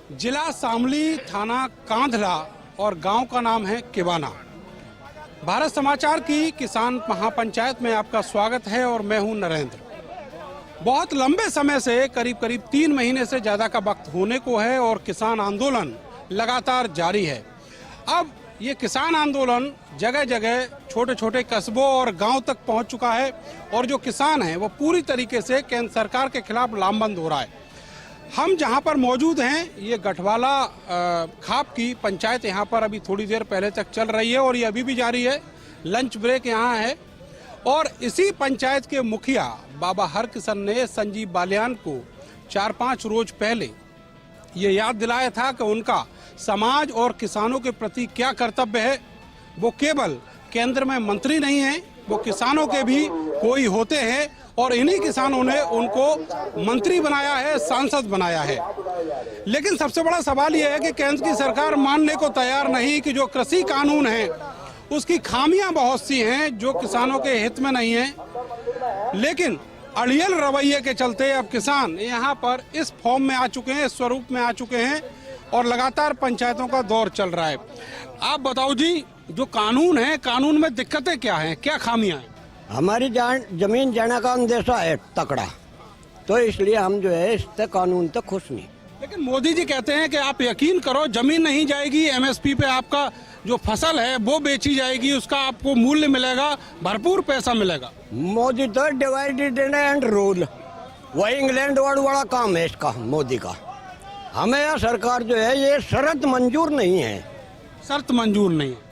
जिला शामली, थाना कांधला और गांव का नाम है किबाना। भारत समाचार की किसान महापंचायत में आपका स्वागत है और मैं हूं नरेंद्र। बहुत लंबे समय से करीब 3 महीने से ज़्यादा का वक्त होने को है और किसान आंदोलन लगातार जारी है। अब ये किसान आंदोलन जगह जगह छोटे छोटे कस्बों और गांव तक पहुंच चुका है और जो किसान हैं वो पूरी तरीके से केंद्र सरकार के खिलाफ लामबंद हो रहा है। हम जहां पर मौजूद हैं ये गठवाला खाप की पंचायत यहाँ पर अभी थोड़ी देर पहले तक चल रही है और ये अभी भी जारी है। लंच ब्रेक यहाँ है और इसी पंचायत के मुखिया बाबा हरकिशन ने संजीव बालियान को 4-5 रोज पहले ये याद दिलाया था कि उनका समाज और किसानों के प्रति क्या कर्तव्य है। वो केवल केंद्र में मंत्री नहीं हैं, वो किसानों के भी कोई होते हैं और इन्हीं किसानों ने उनको मंत्री बनाया है, सांसद बनाया है। लेकिन सबसे बड़ा सवाल यह है कि केंद्र की सरकार मानने को तैयार नहीं कि जो कृषि कानून है उसकी खामियां बहुत सी हैं जो किसानों के हित में नहीं है। लेकिन अड़ियल रवैये के चलते अब किसान यहाँ पर इस फॉर्म में आ चुके हैं, इस स्वरूप में आ चुके हैं और लगातार पंचायतों का दौर चल रहा है। आप बताओ जी, जो कानून है, कानून में दिक्कतें क्या हैं, क्या खामियां हैं? हमारी जमीन जाने का अंदेशा है तकड़ा, तो इसलिए हम जो है इससे कानून तक खुश नहीं। लेकिन मोदी जी कहते हैं कि आप यकीन करो जमीन नहीं जाएगी, एमएसपी पे आपका जो फसल है वो बेची जाएगी, उसका आपको मूल्य मिलेगा, भरपूर पैसा मिलेगा। मोदी तो डिवाइडेड एंड रूल, वही इंग्लैंड वर्ड वाला काम है इसका मोदी का। हमें यह सरकार जो है ये शर्त मंजूर नहीं है। शर्त मंजूर नहीं है?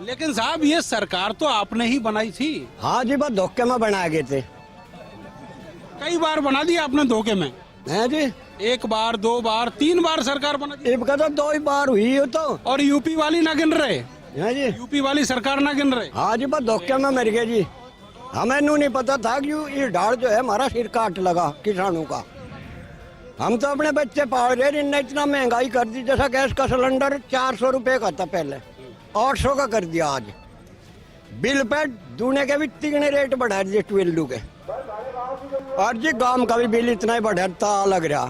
लेकिन साहब ये सरकार तो आपने ही बनाई थी। हाँ जी, बस धोखे में बनाए गए थे। कई बार बना दी आपने धोखे में? है जी, 1 बार, 2 बार, 3 बार सरकार बना दी। इनका तो 2 ही बार हुई हो तो। और यूपी वाली ना गिन रहे? है जी, यूपी वाली सरकार ना गिन रहे? हाँ जी, बस धोखे में मर गए जी। हमें नू नहीं पता था कि ये डाल जो है हमारा सिर काट लगा किसानों का। हम तो अपने बच्चे पाल रहे, इनने इतना महंगाई कर दी। जैसा गैस का सिलेंडर 400 रुपए का था पहले, 800 का कर दिया आज। बिल पे दूने के भी 3 रेट बढ़ा दिए 12 के। और जी गांव का भी बिल इतना ही बढ़ता लग रहा,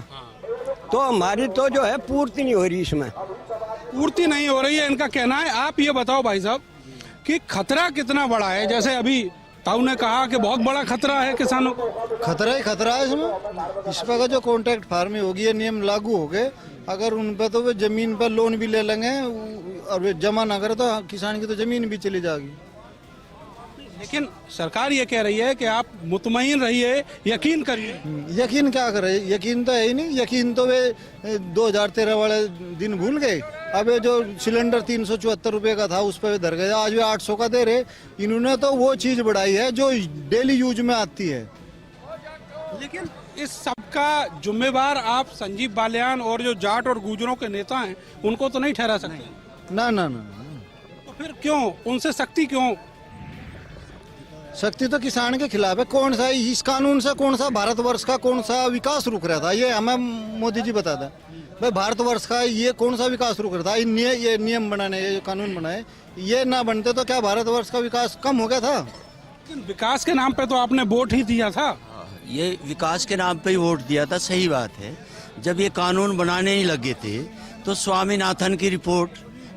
तो हमारी तो जो है पूर्ति नहीं हो रही, इसमें पूर्ति नहीं हो रही है इनका कहना है। आप ये बताओ भाई साहब कि खतरा कितना बड़ा है? जैसे अभी ताऊ ने कहा कि बहुत बड़ा खतरा है किसानों को। खतरा ही खतरा है इसमें। इस पर का जो कॉन्ट्रैक्ट फार्मिंग होगी, ये नियम लागू हो गए, अगर उन पे तो वे जमीन पर लोन भी ले लेंगे और वे जमा ना करे तो किसान की तो जमीन भी चली जाएगी। लेकिन सरकार ये कह रही है कि आप मुतमईन रहिए, यकीन करिए। यकीन क्या करे, यकीन तो है ही नहीं। यकीन तो वे 2013 वाले दिन भूल गए। अब ये जो सिलेंडर 374 रुपए का था उस पर धर गए, आज वे 800 का दे रहे। इन्होंने तो वो चीज बढ़ाई है जो डेली यूज में आती है। लेकिन इस सब का जिम्मेवार आप संजीव बालियान और जो जाट और गुजरों के नेता हैं उनको तो नहीं ठहरा सकते? ना ना ना, तो फिर क्यों उनसे सख्ती क्यों? शक्ति तो किसान के खिलाफ है। कौन सा इस कानून से कौन सा भारतवर्ष का कौन सा विकास रुक रहा था, ये हमें मोदी जी बताता है। भाई भारतवर्ष का ये कौन सा विकास रुक रहा था? ये नियम बनाने, ये कानून बनाए, ये ना बनते तो क्या भारतवर्ष का विकास कम हो गया था? लेकिन विकास के नाम पे तो आपने वोट ही दिया था। ये विकास के नाम पे ही वोट दिया था, सही बात है। जब ये कानून बनाने ही लगे थे तो स्वामीनाथन की रिपोर्ट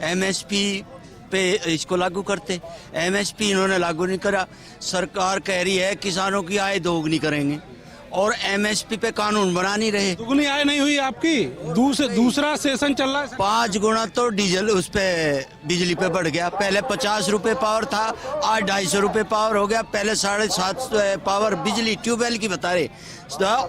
एमएसपी पे इसको लागू करते। एमएसपी इन्होंने लागू नहीं करा। सरकार कह रही है किसानों की आय दोगुनी करेंगे और एमएसपी पे कानून बना नहीं रहे। दुगनी आय नहीं हुई आपकी, दूसरा सेशन चल रहा है। 5 गुना तो डीजल उस पे बिजली पे बढ़ गया। पहले 50 रुपए पावर था, आज 250 रुपए पावर हो गया। पहले 750 पावर बिजली ट्यूबवेल की बता रहे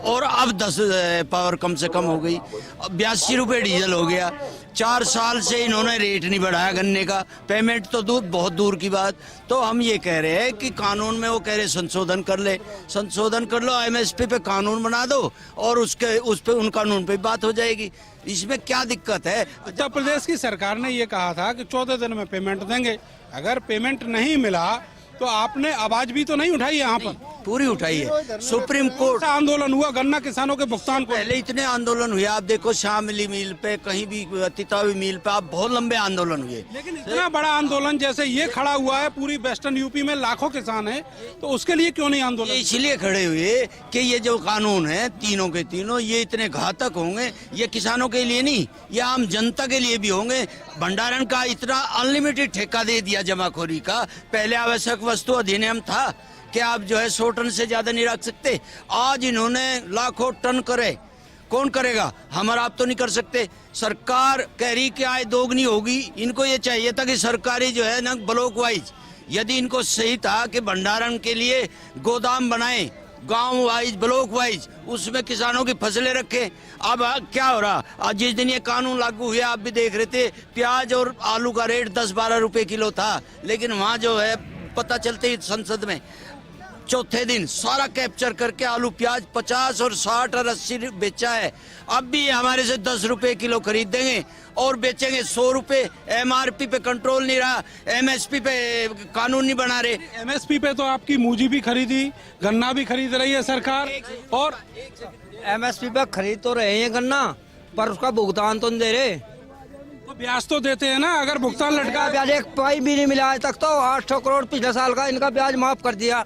और अब 10 पावर कम से कम हो गई। 82 रुपए डीजल हो गया। 4 साल से इन्होंने रेट नहीं बढ़ाया गन्ने का। पेमेंट तो बहुत दूर की बात। तो हम ये कह रहे हैं कि कानून में वो कह रहे संशोधन कर ले, संशोधन कर लो, एमएसपी पे कानून बना दो और उस पे उन कानून पे बात हो जाएगी। इसमें क्या दिक्कत है? उत्तर प्रदेश की सरकार ने ये कहा था कि 14 दिन में पेमेंट देंगे। अगर पेमेंट नहीं मिला तो आपने आवाज भी तो नहीं उठाई यहाँ पर? पूरी उठाई है। सुप्रीम कोर्ट ऐसा आंदोलन हुआ गन्ना किसानों के भुगतान को? पहले इतने आंदोलन हुए, आप देखो शामली मिल पे, कहीं भी तितावी मिल पे, आप बहुत लंबे आंदोलन हुए। लेकिन इतना बड़ा आंदोलन जैसे ये खड़ा हुआ है, पूरी वेस्टर्न यूपी में लाखों किसान हैं, तो उसके लिए क्यों नहीं ये आंदोलन? इसलिए खड़े हुए कि ये जो कानून है तीनों के तीनों ये इतने घातक होंगे, ये किसानों के लिए नहीं, ये आम जनता के लिए भी होंगे। भंडारण का इतना अनलिमिटेड ठेका दे दिया जमाखोरी का। पहले आवश्यक वस्तु अधिनियम था कि आप जो है 100 टन से ज्यादा नहीं रख सकते, आज इन्होंने लाखों टन करे। कौन करेगा? हम और आप तो नहीं कर सकते। सरकार कह रही कि आय दोगुनी होगी। इनको ये चाहिए था कि सरकारी जो है ना ब्लॉक वाइज, यदि इनको सही था कि भंडारण के लिए गोदाम बनाए गांव वाइज, ब्लॉक वाइज, उसमें किसानों की फसलें रखे। अब क्या हो रहा, आज जिस दिन ये कानून लागू हुआ आप भी देख रहे थे, प्याज और आलू का रेट 10-12 रुपए किलो था, लेकिन वहां जो है पता चलते ही संसद में चौथे दिन सारा कैप्चर करके आलू प्याज 50 और 60 और 80 बेचा है। अब भी हमारे से 10 रुपए किलो खरीद देंगे और बेचेंगे 100 रुपए। एमआरपी पे कंट्रोल नहीं रहा, एमएसपी पे कानून नहीं बना रहे। एमएसपी पे तो आपकी मूजी भी खरीदी, गन्ना भी खरीद रही है सरकार, और एमएसपी पे खरीद तो रहे हैं गन्ना, पर उसका भुगतान तो नहीं दे रहे। तो ब्याज तो देते हैं ना, अगर भुगतान लटका। ब्याज एक पाई भी नहीं मिला आज तक। तो 800 करोड़ पिछले साल का इनका ब्याज माफ कर दिया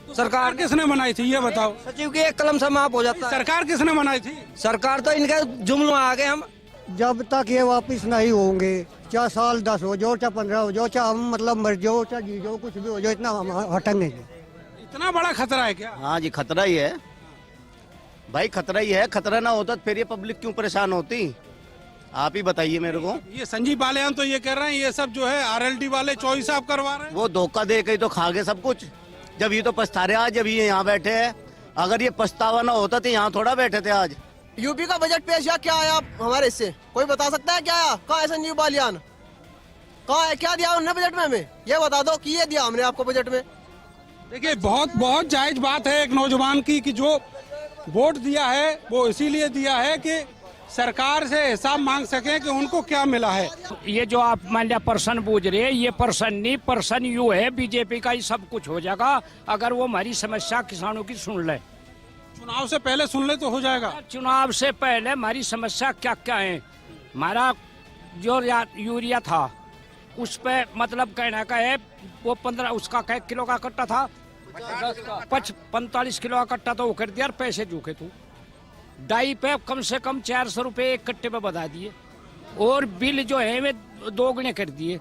सरकार किसने बनाई थी ये बताओ? सचिव के एक कलम से माफ हो जाता है। सरकार किसने बनाई थी? सरकार तो इनके जुम्मन में आ गए हम। जब तक ये वापस नहीं होंगे, चाहे साल 10 हो जाओ, चाहे 15 हो जाओ, चाहे हम मतलब मर जाओ, चाहे जी जाओ, कुछ भी हो जाओ, इतना हम हटेंगे नहीं। इतना बड़ा खतरा है क्या? हाँ जी, खतरा ही है भाई, खतरा ही है। खतरा ना होता तो फिर ये पब्लिक क्यों परेशान होती, आप ही बताइए मेरे को। ये संजीव बालियान तो ये कह रहे हैं ये सब जो है आरएलडी वाले चॉइस आप करवा रहे हैं। वो धोखा दे के तो खा गए सब कुछ। जब ये तो पछता रहे आज, जब ये यहाँ बैठे हैं। अगर ये पछतावा ना होता तो यहाँ थोड़ा बैठे थे आज। यूपी का बजट पेश या क्या आया हमारे इससे, कोई बता सकता है क्या आया? कहाँ है संजीव बालियान? कहाँ है? क्या दिया उन्होंने बजट में हमें? ये बता दो कि ये दिया हमने आपको बजट में। देखिए बहुत जायज बात है एक नौजवान की कि जो वोट दिया है वो इसीलिए दिया है कि सरकार से हिसाब मांग सके कि उनको क्या मिला है। ये जो आप मान लिया पर्सन बूझ रहे हैं, ये पर्सन नहीं, पर्सन यू है बीजेपी का ही सब कुछ हो जाएगा अगर वो हमारी समस्या किसानों की सुन ले। चुनाव से पहले सुन ले तो हो जाएगा। चुनाव से पहले हमारी समस्या क्या क्या है। हमारा जो यूरिया था उस पे मतलब कहना का है वो 15 उसका कै किलो का कट्टा था, 45 किलो का कट्टा तो वो कर दिया और पैसे झूके तू डाई पे कम से कम 400 रुपए एक कट्टे पे बता दिए और बिल जो है वे दोगुने कर दिए।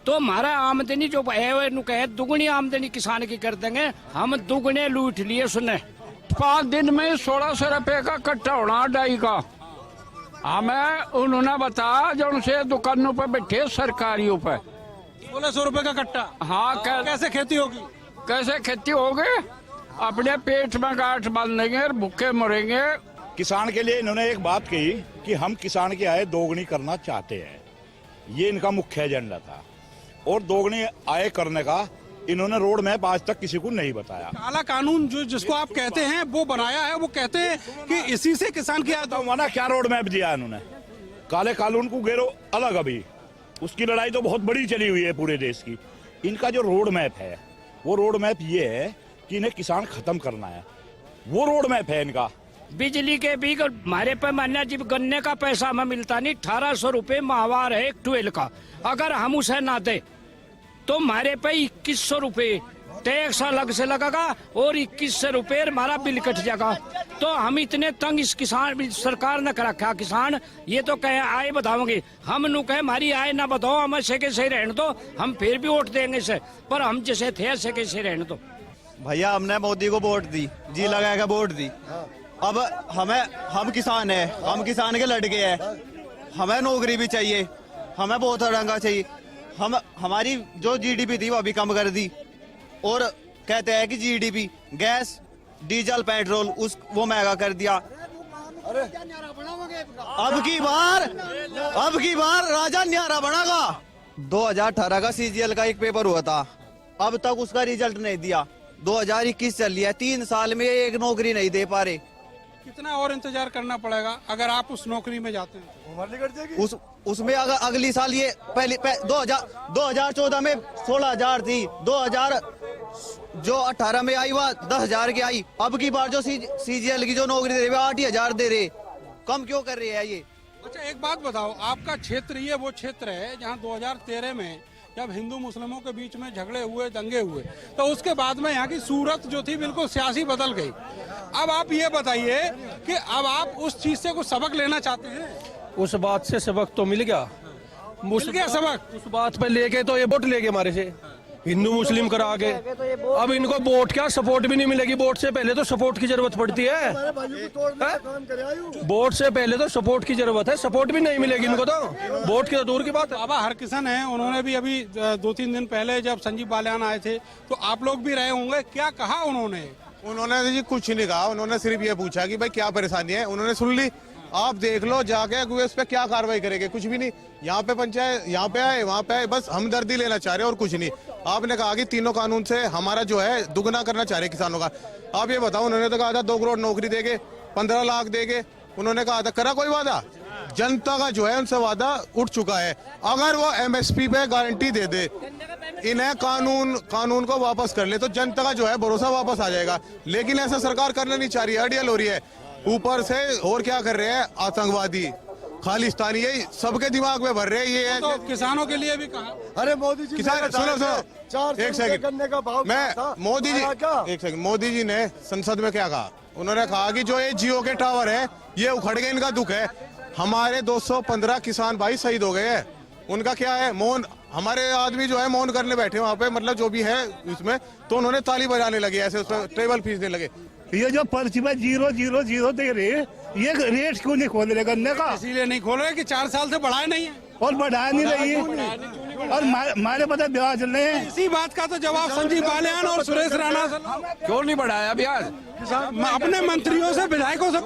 तो हमारा आमदनी जो है कहे दुगुनी आमदनी किसान की कर देंगे, हम दुगुने लूट लिए। सुने 5 दिन में 1600 रुपए का कट्टा होना डाई का। हमें उन्होंने बताया जो उनसे दुकानों पे बैठे सरकारियों पे 1600 रुपए का कट्टा। हाँ, कैसे खेती होगी? कैसे खेती होगी? अपने पेट में गांठ बांधेंगे और भूखे मरेंगे। किसान के लिए इन्होंने एक बात कही कि हम किसान की आय दोगुनी करना चाहते हैं, ये इनका मुख्य एजेंडा था। और दोगुनी आय करने का इन्होंने रोड मैप आज तक किसी को नहीं बताया। काला कानून जो जिसको आप कहते हैं वो बनाया है, वो कहते हैं कि इसी से किसान की आय। तो माना क्या रोड मैप दिया इन्होंने? काले कानून को घेरो अलग, अभी उसकी लड़ाई तो बहुत बड़ी चली हुई है पूरे देश की। इनका जो रोड मैप है वो रोड मैप ये है कि इन्हें किसान खत्म करना है, वो रोड मैप है इनका। बिजली के भी हमारे पे मान्या जब गन्ने का पैसा हमें मिलता नहीं, 1800 रुपए माहवार है एक 12 का, अगर हम उसे ना दे तो हमारे पे 2100 रुपए टैक्स अलग से लगेगा और 2100 रुपए हमारा बिल कट जाएगा। तो हम इतने तंग इस किसान सरकार ने कर रखा। किसान ये तो कहे आय बताओगे, हम नु कहे हमारी आय ना बताओ, हम ऐसे कैसे रहने दो, हम फिर भी वोट देंगे से, पर हम जैसे थे ऐसे कैसे रहने दो। भैया हमने मोदी को वोट दी, जी लगाएगा वोट दी। अब हम किसान है, हम किसान के लड़के हैं, हमें नौकरी भी चाहिए, हमें बहुत रंगा चाहिए। हमारी जो जीडीपी थी वो अभी कम कर दी और कहते हैं कि जीडीपी गैस डीजल पेट्रोल वो महंगा कर दिया। अब की बार राजा न्यारा बनेगा। 2018 का सीजीएल का एक पेपर हुआ था, अब तक उसका रिजल्ट नहीं दिया। 2021 चल लिया, 3 साल में एक नौकरी नहीं दे पा रहे। कितना और इंतजार करना पड़ेगा अगर आप उस नौकरी में जाते हैं? उसमें अगर अगली साल ये 2014 में 16,000 थी, जो 18 में आई वह 10,000 की आई, अब की बार जो CGL की जो नौकरी दे रहे 8,000 दे रहे, कम क्यों कर रहे हैं ये? अच्छा एक बात बताओ, आपका क्षेत्र ये वो क्षेत्र है जहां 2013 में जब हिंदू मुस्लिमों के बीच में झगड़े हुए, दंगे हुए, तो उसके बाद में यहाँ की सूरत जो थी बिल्कुल सियासी बदल गई। अब आप ये बताइए कि अब आप उस चीज से कुछ सबक लेना चाहते हैं? उस बात से सबक तो मिल गया, मिल गया सबक। उस बात पे लेके तो ये वोट ले गए हमारे से, हिंदू मुस्लिम करा के। अब इनको वोट क्या सपोर्ट भी नहीं मिलेगी। वोट से पहले तो सपोर्ट की जरूरत पड़ती है, वोट से पहले तो सपोर्ट की जरूरत है, सपोर्ट भी नहीं मिलेगी इनको तो वोट की तो दूर की बात है। बाबा हरकिशन है, उन्होंने भी अभी 2-3 दिन पहले जब संजीव बालियान आए थे तो आप लोग भी रहे होंगे, क्या कहा उन्होंने? उन्होंने जी कुछ नहीं कहा, उन्होंने सिर्फ ये पूछा कि भाई क्या परेशानी है, उन्होंने सुन ली। आप देख लो जाके उस पे क्या कार्रवाई करेंगे, कुछ भी नहीं। यहाँ पे पंचायत, यहाँ पे आए वहाँ पे आए, बस हमदर्दी लेना चाह रहे हैं और कुछ नहीं। आपने कहा कि तीनों कानून से हमारा जो है दुगना करना चाह रहे किसानों का। आप ये बताओ, उन्होंने तो कहा था 2 करोड़ नौकरी देंगे, 15 लाख देंगे, उन्होंने कहा था, करा कोई वादा? जनता का जो है उनसे वादा उठ चुका है। अगर वो MSP पे गारंटी दे दे, इन्हें कानून को वापस कर ले, तो जनता का जो है भरोसा वापस आ जाएगा। लेकिन ऐसा सरकार करना नहीं चाह रही है, अड़ियल हो रही है। ऊपर से और क्या कर रहे हैं, आतंकवादी, खालिस्तानी, यही सबके दिमाग में भर रहे हैं। ये तो किसानों के लिए भी कहा। अरे मोदी जी, किसान सुनो एक सेकंड, मैं मोदी जी एक सेकंड, मोदी जी ने संसद में क्या कहा? उन्होंने कहा कि जो ये जियो के टावर है ये उखड़ गए, इनका दुख है। हमारे 215 किसान भाई शहीद हो गए हैं, उनका क्या है? मौन। हमारे आदमी जो है मौन करने बैठे वहाँ पे, मतलब जो भी है उसमें, तो उन्होंने ताली बजाने लगे, ऐसे उसमें टेबल खींचने लगे। ये जो पर्ची में 0,0,0 दे रहे, ये रेट क्यों नहीं खोल रहे गन्ने का? इसीलिए नहीं खोल रहे कि 4 साल से बढ़ाए नहीं है और बढ़ाया नहीं रही, और हमारे पता ब्याज चल रहे हैं। इसी बात का तो जवाब संजीव बालियान और सुरेश राणा क्यों नहीं बढ़ाया ब्याज? अपने मंत्रियों से, विधायकों से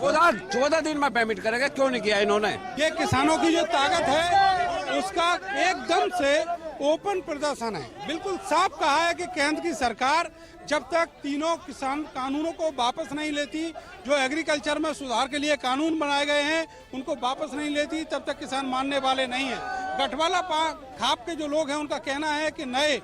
14 दिन में पेमेंट करेगा, क्यों नहीं किया इन्होंने? ये किसानों की जो ताकत है उसका एकदम से ओपन प्रदर्शन है। बिल्कुल साफ कहा है कि केंद्र की सरकार जब तक तीनों किसान कानूनों को वापस नहीं लेती, जो एग्रीकल्चर में सुधार के लिए कानून बनाए गए हैं उनको वापस नहीं लेती, तब तक किसान मानने वाले नहीं हैं। गठवाला खाप के जो लोग हैं उनका कहना है कि नए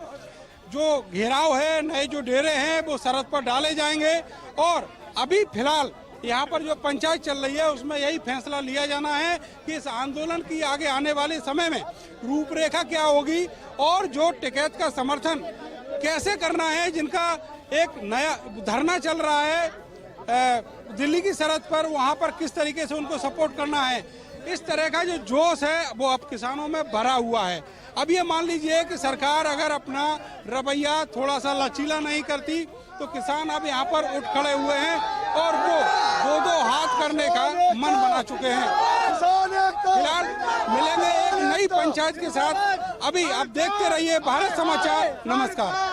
जो घेराव है, नए जो डेरे हैं वो सरहद पर डाले जाएंगे, और अभी फिलहाल यहाँ पर जो पंचायत चल रही है उसमें यही फैसला लिया जाना है कि इस आंदोलन की आगे आने वाले समय में रूपरेखा क्या होगी, और जो टिकैत का समर्थन कैसे करना है, जिनका एक नया धरना चल रहा है दिल्ली की सरहद पर, वहाँ पर किस तरीके से उनको सपोर्ट करना है। इस तरह का जो जोश है वो अब किसानों में भरा हुआ है। अब ये मान लीजिए कि सरकार अगर अपना रवैया थोड़ा सा लचीला नहीं करती तो किसान अब यहाँ पर उठ खड़े हुए हैं और वो 2-2 हाथ करने का मन बना चुके हैं। फिलहाल मिलेंगे एक नई पंचायत के साथ। अभी आप देखते रहिए भारत समाचार। नमस्कार।